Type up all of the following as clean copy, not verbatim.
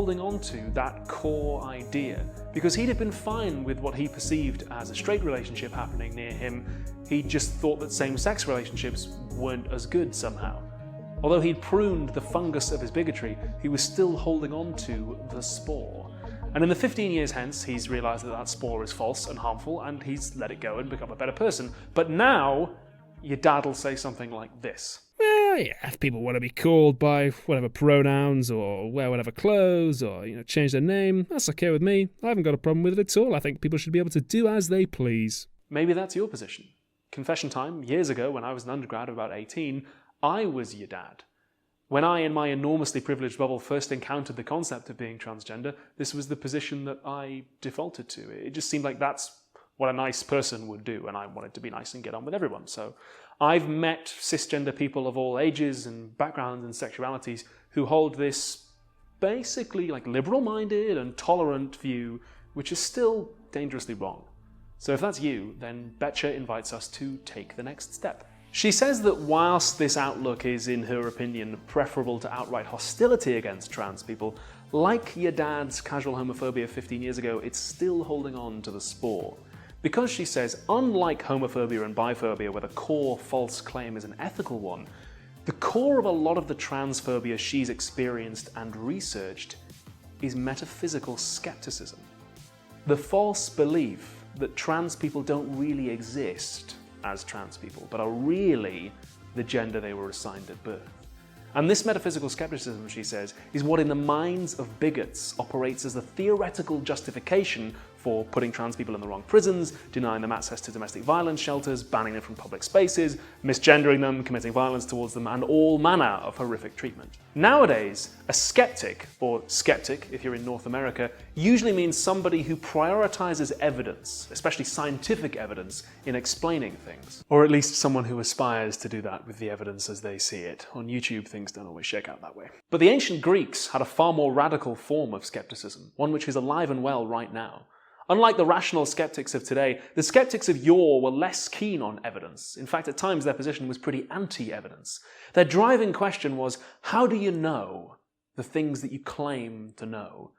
holding on to that core idea, because he'd have been fine with what he perceived as a straight relationship happening near him. He just thought that same-sex relationships weren't as good somehow. Although he'd pruned the fungus of his bigotry, he was still holding on to the spore. And in the 15 years hence, he's realised that that spore is false and harmful, and he's let it go and become a better person. But now, your dad will say something like this. Well, yeah, if people want to be called by whatever pronouns or wear whatever clothes or, change their name, that's okay with me. I haven't got a problem with it at all. I think people should be able to do as they please. Maybe that's your position. Confession time, years ago when I was an undergrad, about 18, I was your dad. When I, in my enormously privileged bubble, first encountered the concept of being transgender, this was the position that I defaulted to. It just seemed like that's what a nice person would do, and I wanted to be nice and get on with everyone. So I've met cisgender people of all ages and backgrounds and sexualities who hold this basically like liberal-minded and tolerant view, which is still dangerously wrong. So if that's you, then Betcha invites us to take the next step. She says that whilst this outlook is, in her opinion, preferable to outright hostility against trans people, like your dad's casual homophobia 15 years ago, it's still holding on to the spore. Because she says, unlike homophobia and biphobia, where the core false claim is an ethical one, the core of a lot of the transphobia she's experienced and researched is metaphysical skepticism. The false belief that trans people don't really exist as trans people, but are really the gender they were assigned at birth. And this metaphysical skepticism, she says, is what in the minds of bigots operates as the theoretical justification for putting trans people in the wrong prisons, denying them access to domestic violence shelters, banning them from public spaces, misgendering them, committing violence towards them, and all manner of horrific treatment. Nowadays, a skeptic, or skeptic if you're in North America, usually means somebody who prioritizes evidence, especially scientific evidence, in explaining things. Or at least someone who aspires to do that with the evidence as they see it. On YouTube, things don't always shake out that way. But the ancient Greeks had a far more radical form of skepticism, one which is alive and well right now. Unlike the rational skeptics of today, the skeptics of yore were less keen on evidence. In fact, at times their position was pretty anti-evidence. Their driving question was, how do you know the things that you claim to know?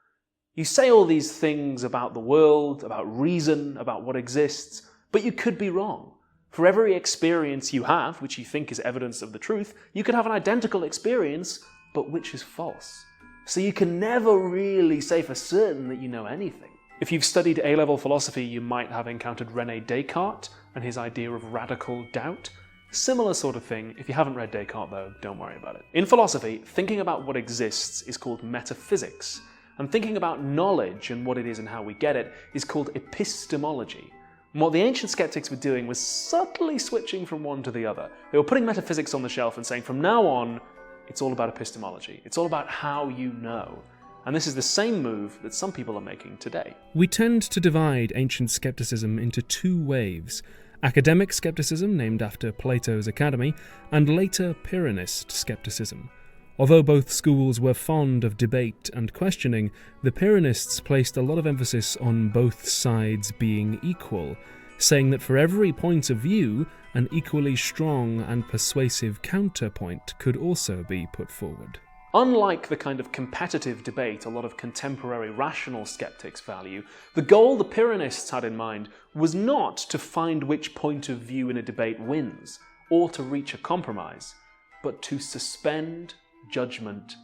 You say all these things about the world, about reason, about what exists, but you could be wrong. For every experience you have, which you think is evidence of the truth, you could have an identical experience, but which is false. So you can never really say for certain that you know anything. If you've studied A-level philosophy, you might have encountered René Descartes and his idea of radical doubt. Similar sort of thing. If you haven't read Descartes though, don't worry about it. In philosophy, thinking about what exists is called metaphysics, and thinking about knowledge and what it is and how we get it is called epistemology. And what the ancient skeptics were doing was subtly switching from one to the other. They were putting metaphysics on the shelf and saying, from now on, it's all about epistemology. It's all about how you know. And this is the same move that some people are making today. We tend to divide ancient skepticism into two waves: academic skepticism, named after Plato's Academy, and later Pyrrhonist skepticism. Although both schools were fond of debate and questioning, the Pyrrhonists placed a lot of emphasis on both sides being equal, saying that for every point of view, an equally strong and persuasive counterpoint could also be put forward. Unlike the kind of competitive debate a lot of contemporary rational skeptics value, the goal the Pyrrhonists had in mind was not to find which point of view in a debate wins, or to reach a compromise, but to suspend judgment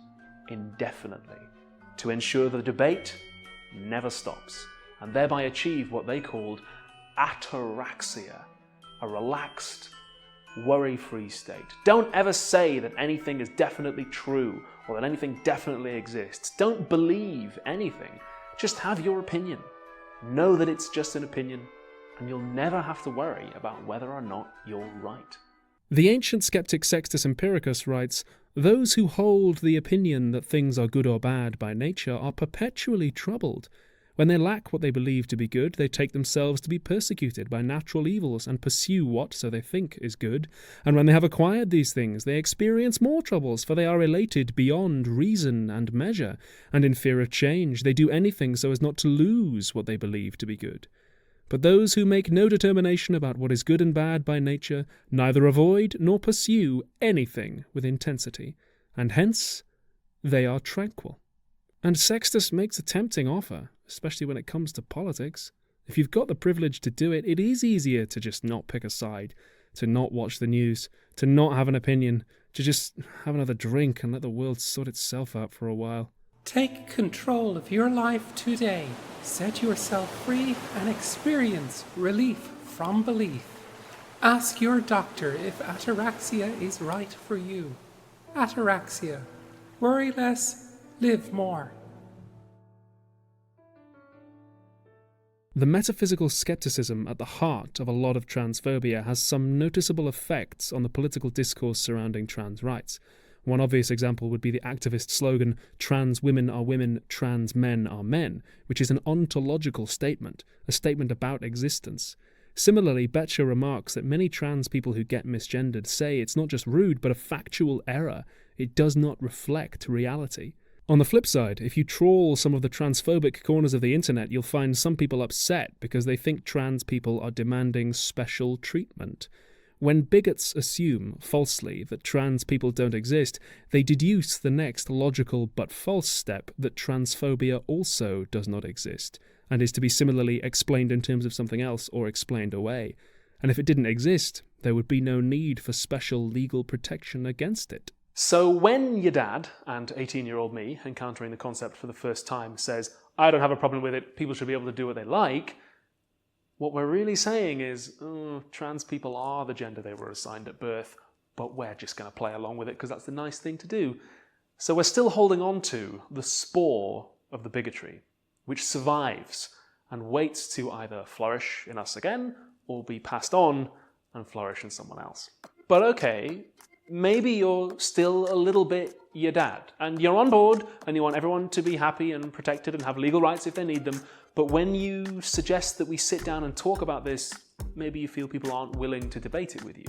indefinitely, to ensure the debate never stops, and thereby achieve what they called ataraxia, a relaxed, worry-free state. Don't ever say that anything is definitely true or that anything definitely exists. Don't believe anything. Just have your opinion. Know that it's just an opinion, and you'll never have to worry about whether or not you're right. The ancient skeptic Sextus Empiricus writes, "Those who hold the opinion that things are good or bad by nature are perpetually troubled. When they lack what they believe to be good, they take themselves to be persecuted by natural evils and pursue what, so they think, is good. And when they have acquired these things, they experience more troubles, for they are elated beyond reason and measure, and in fear of change they do anything so as not to lose what they believe to be good. But those who make no determination about what is good and bad by nature neither avoid nor pursue anything with intensity, and hence they are tranquil." And Sextus makes a tempting offer, especially when it comes to politics. If you've got the privilege to do it, it is easier to just not pick a side, to not watch the news, to not have an opinion, to just have another drink and let the world sort itself out for a while. Take control of your life today. Set yourself free and experience relief from belief. Ask your doctor if ataraxia is right for you. Ataraxia. Worry less, live more. The metaphysical skepticism at the heart of a lot of transphobia has some noticeable effects on the political discourse surrounding trans rights. One obvious example would be the activist slogan, "Trans women are women, trans men are men," which is an ontological statement, a statement about existence. Similarly, Betcher remarks that many trans people who get misgendered say it's not just rude, but a factual error. It does not reflect reality. On the flip side, if you trawl some of the transphobic corners of the internet, you'll find some people upset because they think trans people are demanding special treatment. When bigots assume, falsely, that trans people don't exist, they deduce the next logical but false step that transphobia also does not exist, and is to be similarly explained in terms of something else or explained away. And if it didn't exist, there would be no need for special legal protection against it. So when your dad and 18-year-old me, encountering the concept for the first time, says, "I don't have a problem with it, people should be able to do what they like," what we're really saying is, trans people are the gender they were assigned at birth, but we're just going to play along with it because that's the nice thing to do. So we're still holding on to the spore of the bigotry, which survives and waits to either flourish in us again or be passed on and flourish in someone else. But okay, maybe you're still a little bit your dad, and you're on board and you want everyone to be happy and protected and have legal rights if they need them, but when you suggest that we sit down and talk about this, maybe you feel people aren't willing to debate it with you.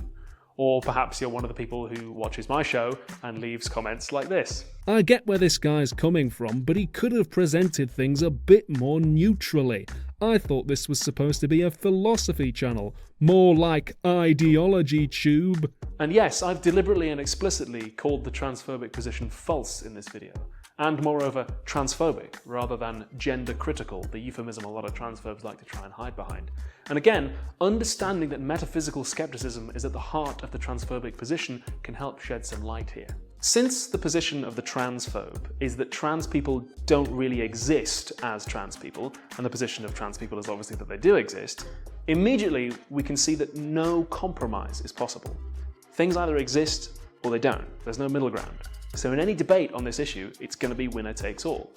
Or perhaps you're one of the people who watches my show and leaves comments like this. I get where this guy's coming from, but he could have presented things a bit more neutrally. I thought this was supposed to be a philosophy channel, more like Ideology Tube. And yes, I've deliberately and explicitly called the transphobic position false in this video. And moreover, transphobic, rather than gender critical, the euphemism a lot of transphobes like to try and hide behind. And again, understanding that metaphysical skepticism is at the heart of the transphobic position can help shed some light here. Since the position of the transphobe is that trans people don't really exist as trans people, and the position of trans people is obviously that they do exist, immediately we can see that no compromise is possible. Things either exist or they don't. There's no middle ground. So in any debate on this issue, it's going to be winner takes all.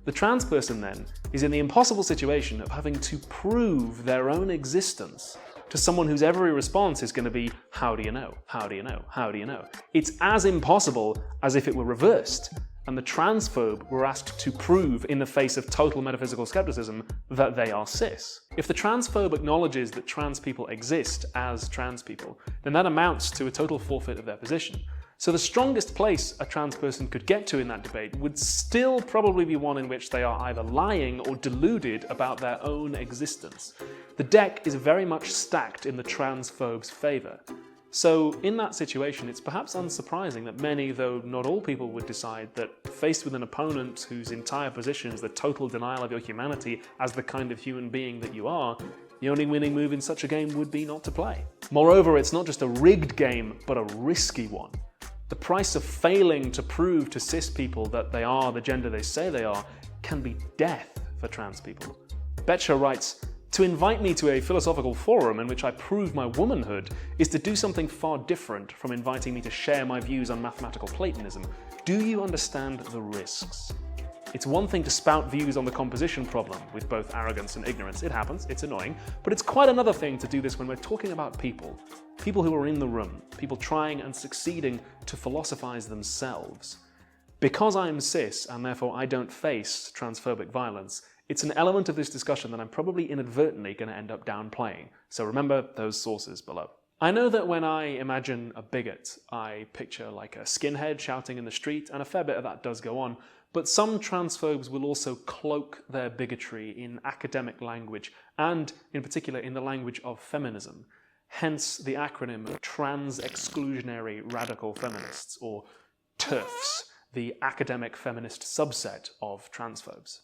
The trans person then is in the impossible situation of having to prove their own existence to someone whose every response is going to be, "How do you know? How do you know? How do you know?" It's as impossible as if it were reversed, and the transphobe were asked to prove in the face of total metaphysical skepticism that they are cis. If the transphobe acknowledges that trans people exist as trans people, then that amounts to a total forfeit of their position. So the strongest place a trans person could get to in that debate would still probably be one in which they are either lying or deluded about their own existence. The deck is very much stacked in the transphobe's favour. So in that situation, it's perhaps unsurprising that many, though not all people, would decide that faced with an opponent whose entire position is the total denial of your humanity as the kind of human being that you are, the only winning move in such a game would be not to play. Moreover, it's not just a rigged game, but a risky one. The price of failing to prove to cis people that they are the gender they say they are can be death for trans people. Betcher writes, "To invite me to a philosophical forum in which I prove my womanhood is to do something far different from inviting me to share my views on mathematical Platonism. Do you understand the risks? It's one thing to spout views on the composition problem with both arrogance and ignorance. It happens, it's annoying, but it's quite another thing to do this when we're talking about people. People who are in the room, people trying and succeeding to philosophize themselves. Because I'm cis and therefore I don't face transphobic violence, it's an element of this discussion that I'm probably inadvertently going to end up downplaying, so remember those sources below." I know that when I imagine a bigot, I picture like a skinhead shouting in the street, and a fair bit of that does go on, but some transphobes will also cloak their bigotry in academic language, and in particular in the language of feminism. Hence the acronym Trans Exclusionary Radical Feminists, or TERFs, the academic feminist subset of transphobes.